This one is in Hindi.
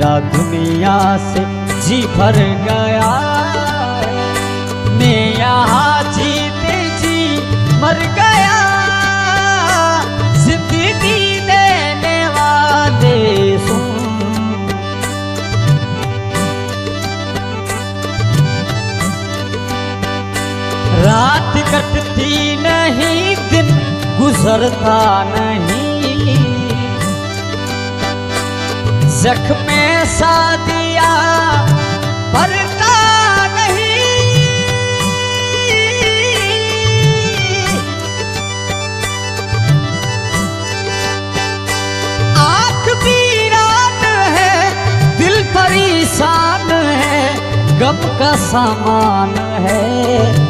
मेरा दुनिया से जी भर गया। मैं यहाँ जीते जी मर गया। जिंदगी देने वाले सुन, रात कटती नहीं, दिन गुजरता नहीं। जख्म सा दिया भरता नहीं। आँख वीरान है, दिल परेशान है, गम का सामान है।